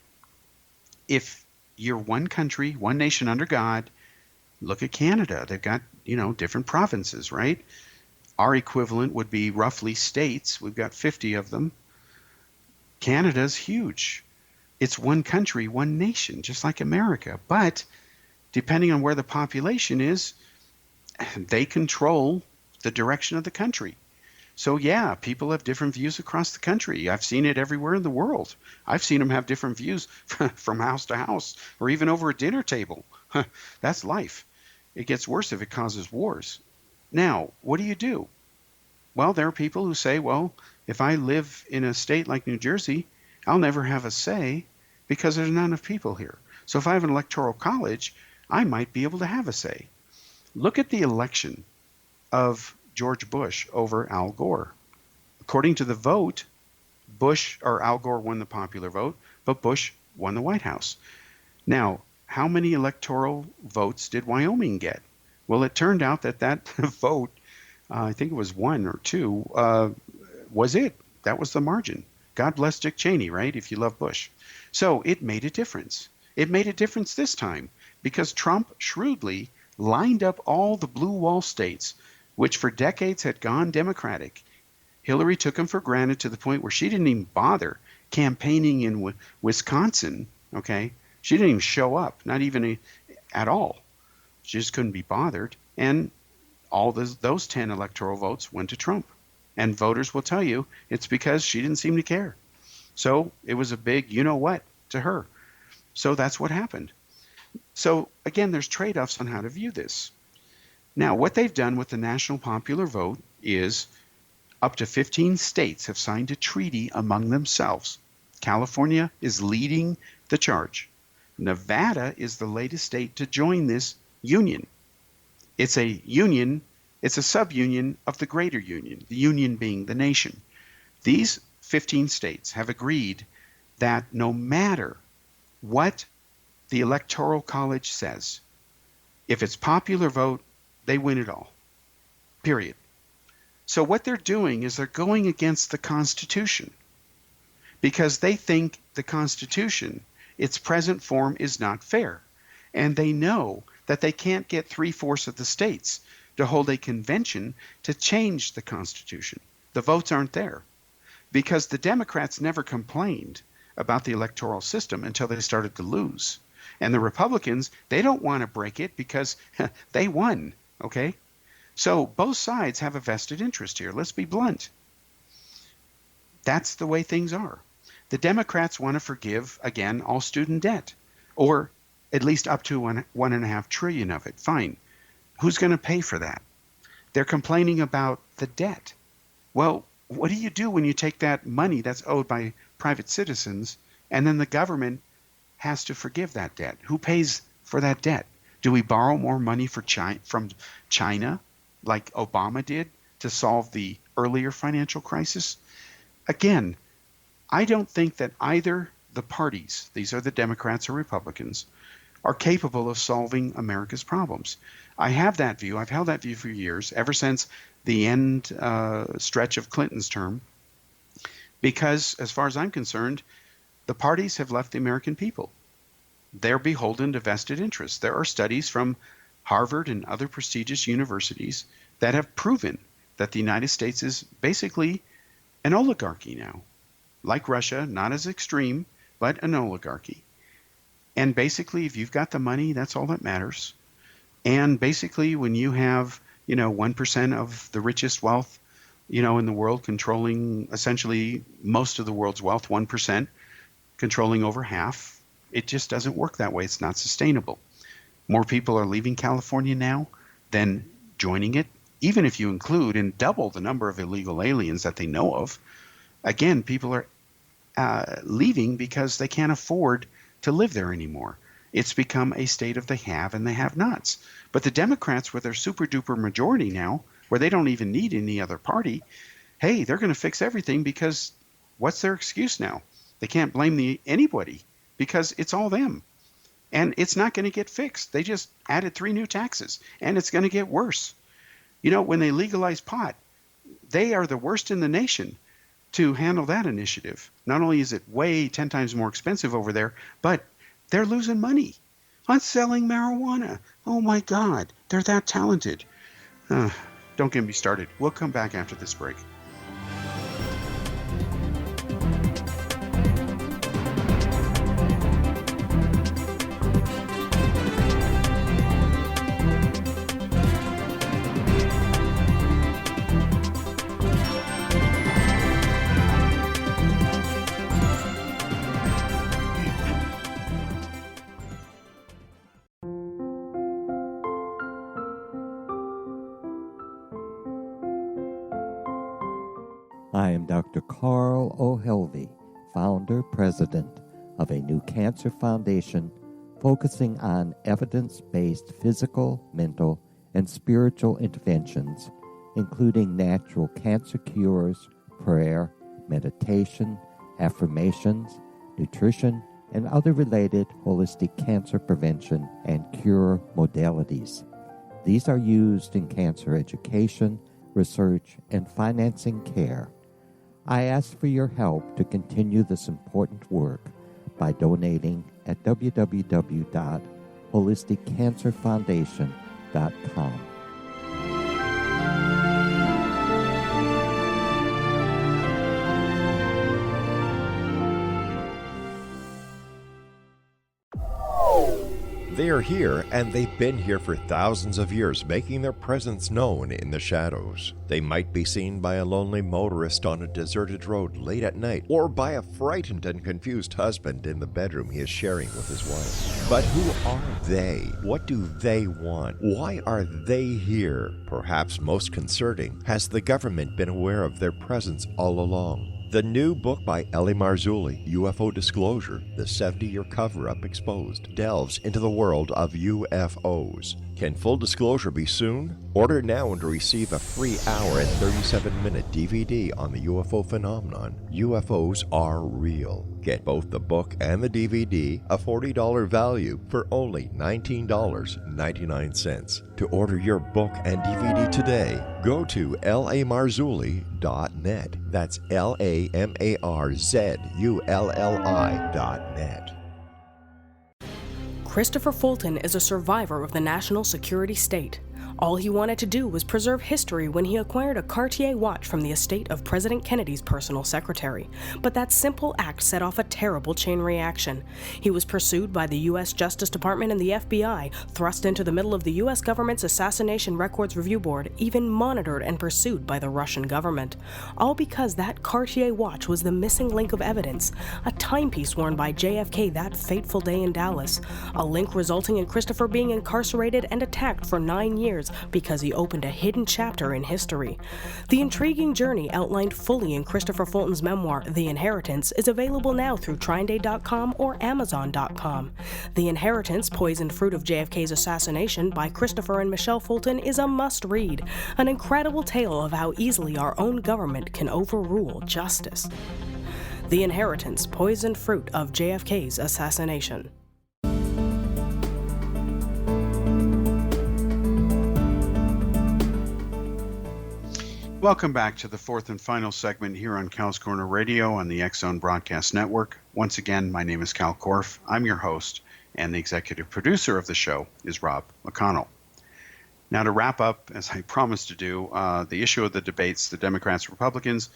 If you're one country, one nation under God, look at Canada. They've got, different provinces, right? Our equivalent would be roughly states. We've got 50 of them. Canada's huge. It's one country, one nation, just like America. But depending on where the population is, they control the direction of the country. So yeah, people have different views across the country. I've seen it everywhere in the world. I've seen them have different views from house to house, or even over a dinner table. That's life. It gets worse if it causes wars. Now, what do? Well, there are people who say, well, if I live in a state like New Jersey, I'll never have a say because there's not enough people here. So if I have an electoral college, I might be able to have a say. Look at the election of George Bush over Al Gore. According to the vote, Al Gore won the popular vote, but Bush won the White House. Now, how many electoral votes did Wyoming get? Well, it turned out that vote, I think it was 1 or 2, was it. That was the margin. God bless Dick Cheney, right? If you love Bush. So it made a difference. It made a difference this time because Trump shrewdly lined up all the blue wall states, which for decades had gone Democratic. Hillary took them for granted to the point where she didn't even bother campaigning in Wisconsin, okay? She didn't even show up, not even at all. She just couldn't be bothered. And all those 10 electoral votes went to Trump. And voters will tell you it's because she didn't seem to care. So it was a big you-know-what to her. So that's what happened. So again, there's trade-offs on how to view this. Now, what they've done with the national popular vote is up to 15 states have signed a treaty among themselves. California is leading the charge. Nevada is the latest state to join this union. It's a union, it's a sub-union of the greater union, the union being the nation. These 15 states have agreed that no matter what the Electoral College says, if it's popular vote, they win it all, period. So what they're doing is they're going against the Constitution because they think the Constitution, its present form, is not fair. And they know that they can't get 3/4 of the states to hold a convention to change the Constitution. The votes aren't there because the Democrats never complained about the electoral system until they started to lose. And the Republicans, they don't want to break it because they won, okay? So both sides have a vested interest here. Let's be blunt. That's the way things are. The Democrats want to forgive, again, all student debt, or at least up to $1.5 trillion of it. Fine. Who's going to pay for that? They're complaining about the debt. Well, what do you do when you take that money that's owed by private citizens And then the government has to forgive that debt. Who pays for that debt? Do we borrow more money from China, like Obama did, to solve the earlier financial crisis? Again, I don't think that either the parties, these are the Democrats or Republicans, are capable of solving America's problems. I have that view. I've held that view for years, ever since the end stretch of Clinton's term, because as far as I'm concerned, the parties have left the American people. They're beholden to vested interests. There are studies from Harvard and other prestigious universities that have proven that the United States is basically an oligarchy now, like Russia, not as extreme, but an oligarchy. And basically, if you've got the money, that's all that matters. And basically, when you have, 1% of the richest wealth, in the world controlling essentially most of the world's wealth, 1% controlling over half, it just doesn't work that way. It's not sustainable. More people are leaving California now than joining it, even if you include and double the number of illegal aliens that they know of. Again, people are leaving because they can't afford to live there anymore. It's become a state of the have and the have-nots. But the Democrats, with their super-duper majority now, where they don't even need any other party, hey, they're going to fix everything, because what's their excuse now? They can't blame anybody because it's all them. And it's not going to get fixed. They just added 3 new taxes, and it's going to get worse. When they legalize pot, they are the worst in the nation to handle that initiative. Not only is it way 10 times more expensive over there, but they're losing money on selling marijuana. Oh my God, they're that talented. Don't get me started. We'll come back after this break. I am Dr. Carl O'Helvey, founder, president of a new cancer foundation focusing on evidence-based physical, mental, and spiritual interventions, including natural cancer cures, prayer, meditation, affirmations, nutrition, and other related holistic cancer prevention and cure modalities. These are used in cancer education, research, and financing care. I ask for your help to continue this important work by donating at www.holisticcancerfoundation.com. They are here, and they've been here for thousands of years, making their presence known in the shadows. They might be seen by a lonely motorist on a deserted road late at night, or by a frightened and confused husband in the bedroom he is sharing with his wife. But who are they? What do they want? Why are they here? Perhaps most concerning, has the government been aware of their presence all along? The new book by Ellie Marzulli, UFO Disclosure, the 70-year cover-up exposed, delves into the world of UFOs. Can full disclosure be soon? Order now and receive a free hour and 37-minute DVD on the UFO phenomenon. UFOs are real. Get both the book and the DVD, a $40 value, for only $19.99. To order your book and DVD today, go to lamarzulli.net. That's LAMARZULLI.net. Christopher Fulton is a survivor of the national security state. All he wanted to do was preserve history when he acquired a Cartier watch from the estate of President Kennedy's personal secretary. But that simple act set off a terrible chain reaction. He was pursued by the U.S. Justice Department and the FBI, thrust into the middle of the U.S. government's Assassination Records Review Board, even monitored and pursued by the Russian government. All because that Cartier watch was the missing link of evidence, a timepiece worn by JFK that fateful day in Dallas, a link resulting in Christopher being incarcerated and attacked for 9 years years because he opened a hidden chapter in history. The intriguing journey outlined fully in Christopher Fulton's memoir, The Inheritance, is available now through TrineDay.com or Amazon.com. The Inheritance, Poisoned Fruit of JFK's Assassination by Christopher and Michelle Fulton is a must-read, an incredible tale of how easily our own government can overrule justice. The Inheritance, Poisoned Fruit of JFK's Assassination. Welcome back to the fourth and final segment here on Kal's Corner Radio on the X-Zone Broadcast Network. Once again, my name is Kal Korff. I'm your host, and the executive producer of the show is Rob McConnell. Now, to wrap up, as I promised to do, the issue of the debates, the Democrats, Republicans,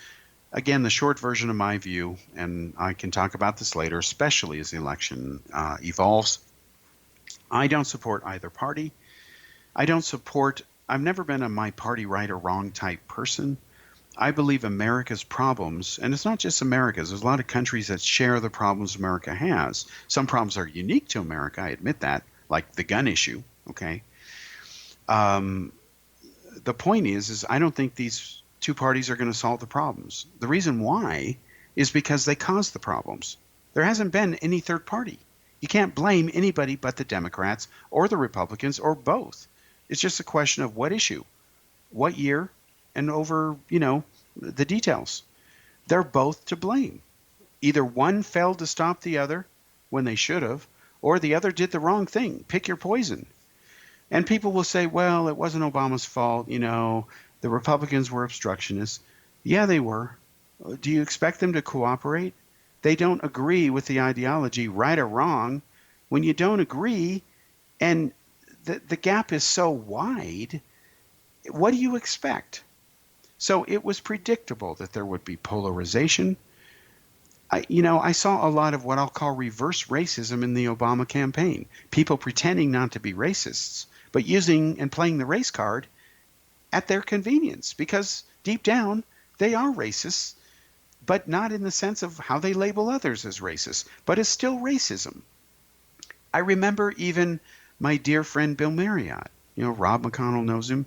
again, the short version of my view, and I can talk about this later, especially as the election evolves. I don't support either party. I've never been a my party right or wrong type person. I believe America's problems, and it's not just America's, there's a lot of countries that share the problems America has. Some problems are unique to America, I admit that, like the gun issue, okay? The point is I don't think these two parties are going to solve the problems. The reason why is because they caused the problems. There hasn't been any third party. You can't blame anybody but the Democrats or the Republicans or both. It's just a question of what issue, what year, and over, the details. They're both to blame. Either one failed to stop the other when they should have, or the other did the wrong thing. Pick your poison. And people will say, well, it wasn't Obama's fault. The Republicans were obstructionists. Yeah, they were. Do you expect them to cooperate? They don't agree with the ideology, right or wrong. When you don't agree, and the gap is so wide, what do you expect? So it was predictable that there would be polarization. I saw a lot of what I'll call reverse racism in the Obama campaign. People pretending not to be racists, but using and playing the race card at their convenience, because deep down they are racists, but not in the sense of how they label others as racist, but it's still racism. I remember even my dear friend Bill Marriott, Rob McConnell knows him.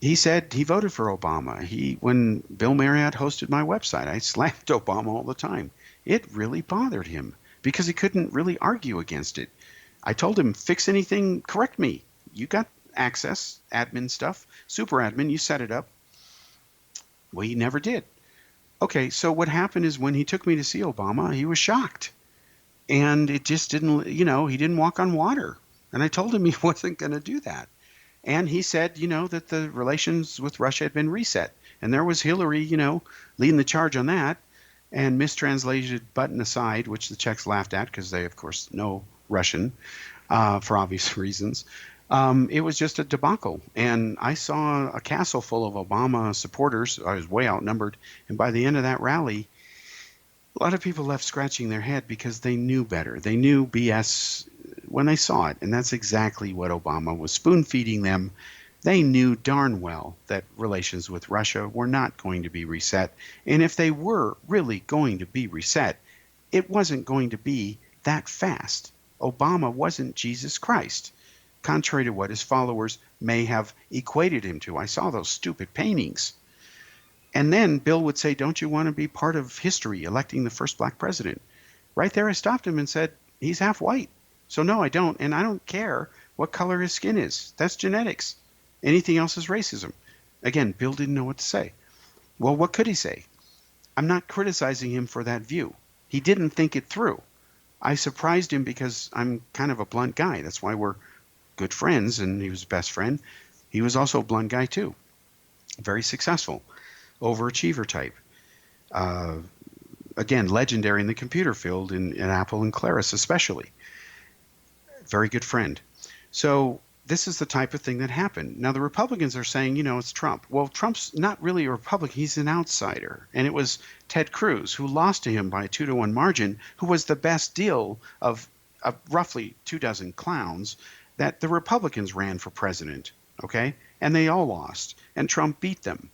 He said he voted for Obama. When Bill Marriott hosted my website, I slammed Obama all the time. It really bothered him because he couldn't really argue against it. I told him, fix anything, correct me. You got access, admin stuff, super admin, you set it up. Well, he never did. Okay, so what happened is when he took me to see Obama, he was shocked. And it just didn't, he didn't walk on water. And I told him he wasn't going to do that. And he said, that the relations with Russia had been reset. And there was Hillary, leading the charge on that. And mistranslated button aside, which the Czechs laughed at because they, of course, know Russian for obvious reasons. It was just a debacle. And I saw a castle full of Obama supporters. I was way outnumbered. And by the end of that rally, a lot of people left scratching their head because they knew better. They knew BS when they saw it. And that's exactly what Obama was spoon-feeding them. They knew darn well that relations with Russia were not going to be reset. And if they were really going to be reset, it wasn't going to be that fast. Obama wasn't Jesus Christ, contrary to what his followers may have equated him to. I saw those stupid paintings. And then Bill would say, don't you want to be part of history, electing the first black president? Right there I stopped him and said, he's half white. So no, I don't. And I don't care what color his skin is. That's genetics. Anything else is racism. Again, Bill didn't know what to say. Well, what could he say? I'm not criticizing him for that view. He didn't think it through. I surprised him because I'm kind of a blunt guy. That's why we're good friends, and he was best friend. He was also a blunt guy too. Very successful. Overachiever type. Again, legendary in the computer field, in Apple and Claris especially. Very good friend. So this is the type of thing that happened. Now, the Republicans are saying, it's Trump. Well, Trump's not really a Republican. He's an outsider. And it was Ted Cruz, who lost to him by a 2-1 margin, who was the best deal of roughly 24 clowns that the Republicans ran for president, okay? And they all lost. And Trump beat them.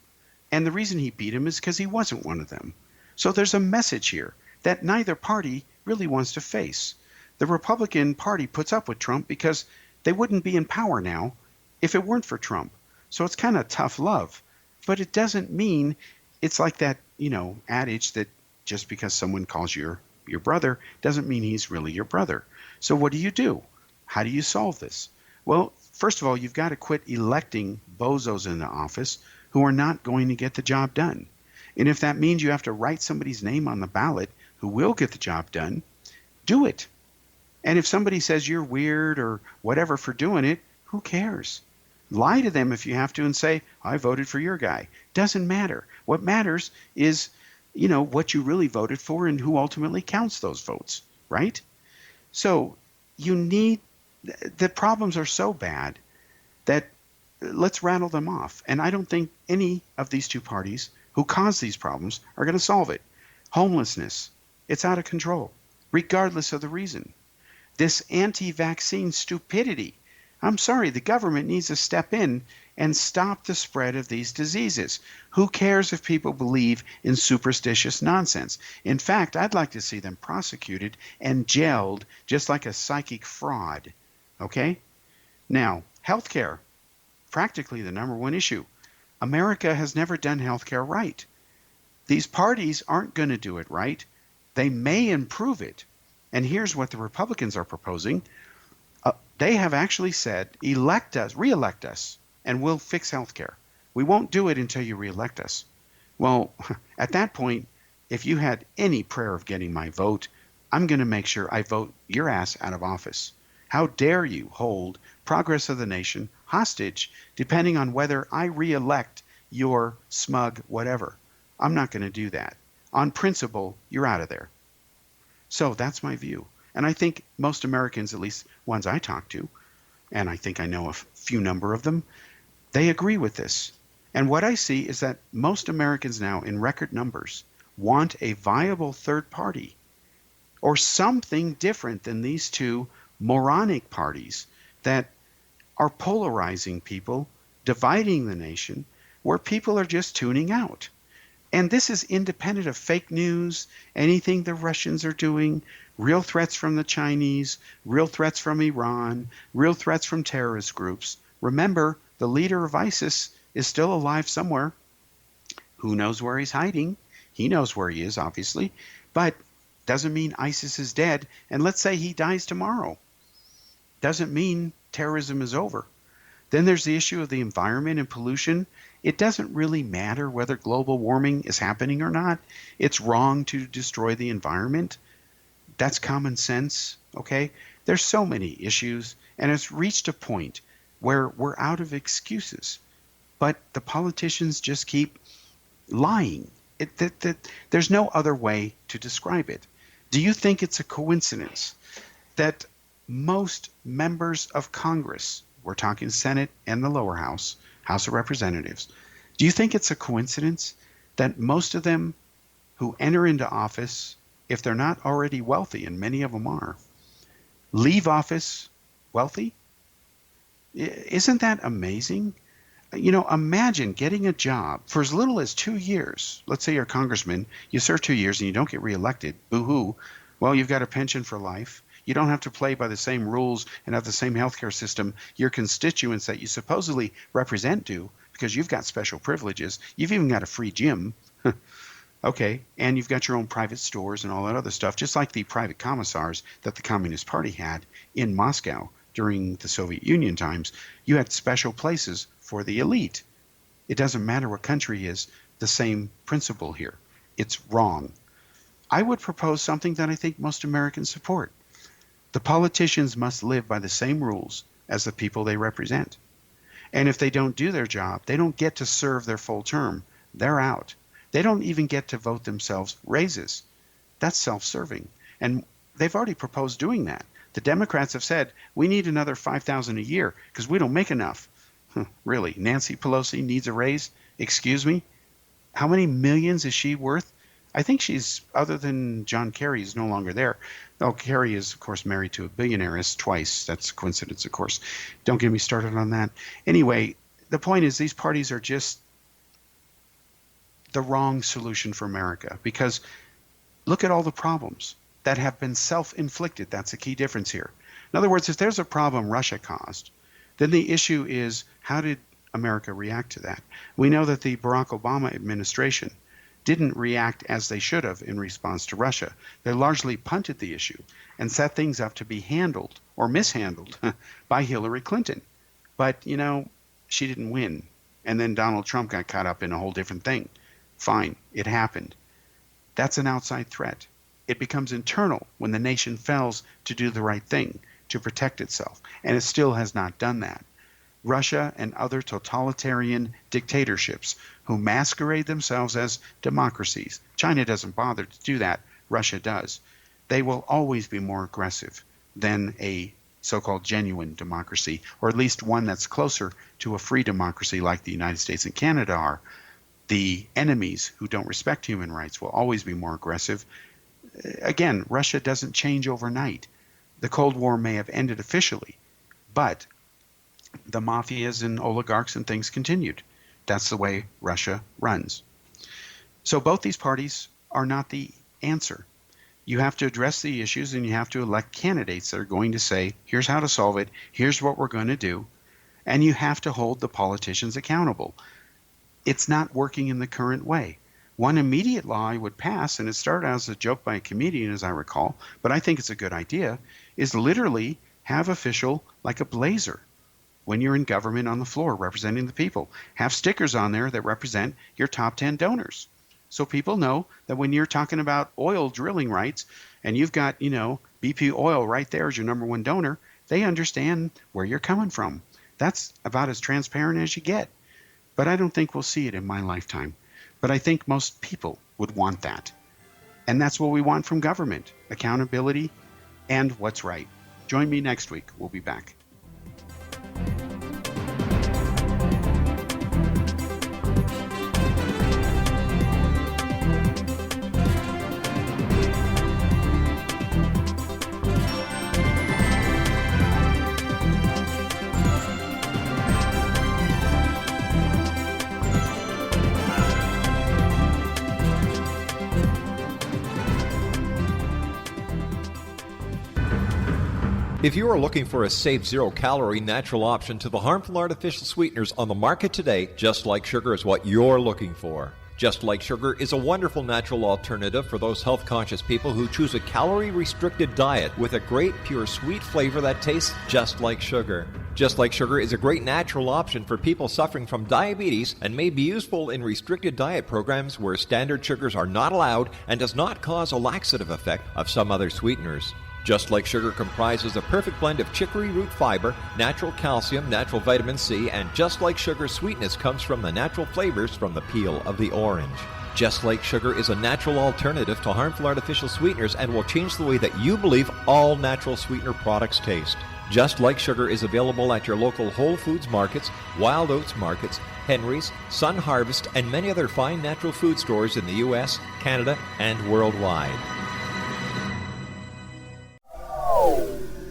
And the reason he beat him is because he wasn't one of them. So there's a message here that neither party really wants to face. The Republican Party puts up with Trump because they wouldn't be in power now if it weren't for Trump. So it's kind of tough love. But it doesn't mean it's like that, adage that just because someone calls you your brother doesn't mean he's really your brother. So what do? How do you solve this? Well, first of all, you've got to quit electing bozos into office who are not going to get the job done. And if that means you have to write somebody's name on the ballot who will get the job done, do it. And if somebody says you're weird or whatever for doing it, who cares? Lie to them if you have to and say, I voted for your guy. Doesn't matter. What matters is, what you really voted for and who ultimately counts those votes, right? So the problems are so bad that let's rattle them off. And I don't think any of these two parties who cause these problems are going to solve it. Homelessness, it's out of control, regardless of the reason. This anti-vaccine stupidity. I'm sorry, the government needs to step in and stop the spread of these diseases. Who cares if people believe in superstitious nonsense? In fact, I'd like to see them prosecuted and jailed just like a psychic fraud. Okay? Now, healthcare, practically the number one issue. America has never done healthcare right. These parties aren't going to do it right. They may improve it. And here's what the Republicans are proposing. They have actually said, reelect us, and we'll fix healthcare. We won't do it until you reelect us. Well, at that point, if you had any prayer of getting my vote, I'm going to make sure I vote your ass out of office. How dare you hold progress of the nation hostage, depending on whether I reelect your smug whatever. I'm not going to do that. On principle, you're out of there. So that's my view. And I think most Americans, at least ones I talk to, and I think I know a few number of them, they agree with this. And what I see is that most Americans now, in record numbers, want a viable third party or something different than these two moronic parties that are polarizing people, dividing the nation, where people are just tuning out. And this is independent of fake news, anything the Russians are doing, real threats from the Chinese, real threats from Iran, real threats from terrorist groups. Remember, the leader of ISIS is still alive somewhere. Who knows where he's hiding? He knows where he is, obviously, but doesn't mean ISIS is dead. And let's say he dies tomorrow. Doesn't mean terrorism is over. Then there's the issue of the environment and pollution. It doesn't really matter whether global warming is happening or not. It's wrong to destroy the environment. That's common sense, okay? There's so many issues, and it's reached a point where we're out of excuses. But the politicians just keep lying. There's no other way to describe it. Do you think it's a coincidence that most members of Congress, we're talking Senate and the lower house, House of Representatives, do you think it's a coincidence that most of them who enter into office, if they're not already wealthy, and many of them are, leave office wealthy? Isn't that amazing? Imagine getting a job for as little as 2 years. Let's say you're a congressman, you serve 2 years and you don't get reelected. Boo-hoo. Well, you've got a pension for life. You don't have to play by the same rules and have the same healthcare system your constituents that you supposedly represent do, because you've got special privileges. You've even got a free gym. Okay, and you've got your own private stores and all that other stuff, just like the private commissars that the Communist Party had in Moscow during the Soviet Union times. You had special places for the elite. It doesn't matter what country is, the same principle here. It's wrong. I would propose something that I think most Americans support. The politicians must live by the same rules as the people they represent. And if they don't do their job, they don't get to serve their full term. They're out. They don't even get to vote themselves raises. That's self-serving. And they've already proposed doing that. The Democrats have said, we need another $5,000 a year because we don't make enough. Really, Nancy Pelosi needs a raise? Excuse me? How many millions is she worth? I think she's, other than John Kerry, is no longer there. Oh, Kerry is, of course, married to a billionaire twice. That's a coincidence, of course. Don't get me started on that. Anyway, the point is these parties are just the wrong solution for America, because look at all the problems that have been self-inflicted. That's a key difference here. In other words, if there's a problem Russia caused, then the issue is, how did America react to that? We know that the Barack Obama administration didn't react as they should have in response to Russia. They largely punted the issue and set things up to be handled or mishandled by Hillary Clinton. But, she didn't win. And then Donald Trump got caught up in a whole different thing. Fine, it happened. That's an outside threat. It becomes internal when the nation fails to do the right thing, to protect itself. And it still has not done that. Russia and other totalitarian dictatorships who masquerade themselves as democracies. China doesn't bother to do that. Russia does. They will always be more aggressive than a so-called genuine democracy, or at least one that's closer to a free democracy like the United States and Canada are. The enemies who don't respect human rights will always be more aggressive. Again, Russia doesn't change overnight. The Cold War may have ended officially, but the mafias and oligarchs and things continued. That's the way Russia runs. So both these parties are not the answer. You have to address the issues, and you have to elect candidates that are going to say, here's how to solve it, here's what we're going to do, and you have to hold the politicians accountable. It's not working in the current way. One immediate law I would pass, and it started out as a joke by a comedian, as I recall, but I think it's a good idea, is literally have official like a blazer when you're in government on the floor representing the people. Have stickers on there that represent your top 10 donors. So people know that when you're talking about oil drilling rights and you've got, BP Oil right there as your number one donor, they understand where you're coming from. That's about as transparent as you get. But I don't think we'll see it in my lifetime. But I think most people would want that. And that's what we want from government, accountability and what's right. Join me next week. We'll be back. If you are looking for a safe, zero-calorie, natural option to the harmful artificial sweeteners on the market today, Just Like Sugar is what you're looking for. Just Like Sugar is a wonderful natural alternative for those health-conscious people who choose a calorie-restricted diet with a great, pure, sweet flavor that tastes just like sugar. Just Like Sugar is a great natural option for people suffering from diabetes and may be useful in restricted diet programs where standard sugars are not allowed and does not cause a laxative effect of some other sweeteners. Just Like Sugar comprises a perfect blend of chicory root fiber, natural calcium, natural vitamin C, and Just Like Sugar's sweetness comes from the natural flavors from the peel of the orange. Just Like Sugar is a natural alternative to harmful artificial sweeteners and will change the way that you believe all natural sweetener products taste. Just Like Sugar is available at your local Whole Foods markets, Wild Oats markets, Henry's, Sun Harvest, and many other fine natural food stores in the U.S., Canada, and worldwide.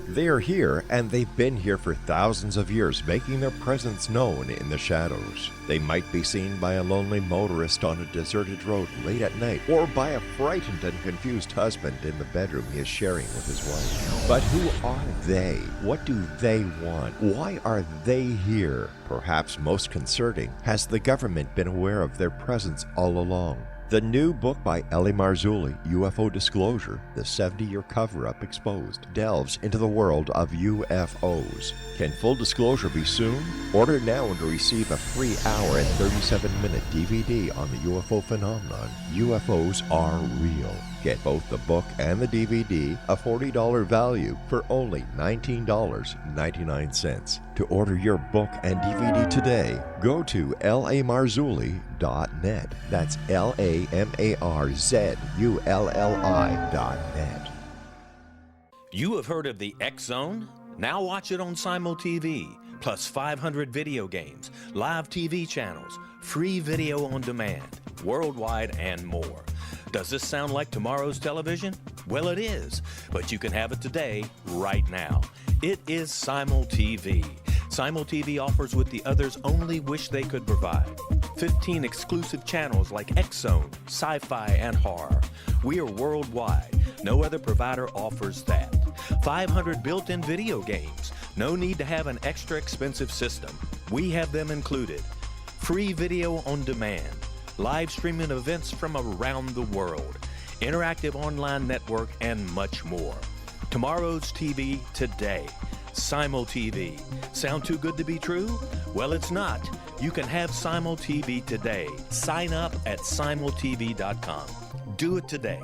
They are here, and they've been here for thousands of years, making their presence known in the shadows. They might be seen by a lonely motorist on a deserted road late at night, or by a frightened and confused husband in the bedroom he is sharing with his wife. But who are they? What do they want? Why are they here? Perhaps most concerning, has the government been aware of their presence all along? The new book by Ellie Marzulli, UFO Disclosure, the 70-year cover-up exposed, delves into the world of UFOs. Can full disclosure be soon? Order now and receive a free hour and 37-minute DVD on the UFO phenomenon. UFOs are real. Get both the book and the DVD, a $40 value, for only $19.99. To order your book and DVD today, go to lamarzulli.net. That's LAMARZULLI.net. You have heard of the X Zone? Now watch it on Simul TV, plus 500 video games, live TV channels, free video on demand, worldwide, and more. Does this sound like tomorrow's television? Well, it is, but you can have it today, right now. It is Simul TV. Simul TV offers what the others only wish they could provide. 15 exclusive channels like X Zone, sci-fi, and horror. We are worldwide. No other provider offers that. 500 built-in video games, No need to have an extra expensive system. We have them included. Free video on demand, live streaming events from around the world, interactive online network, and much more. Tomorrow's TV today. Simul TV. Sound too good to be true? Well, it's not. You can have Simul TV today. Sign up at simultv.com. Do it today.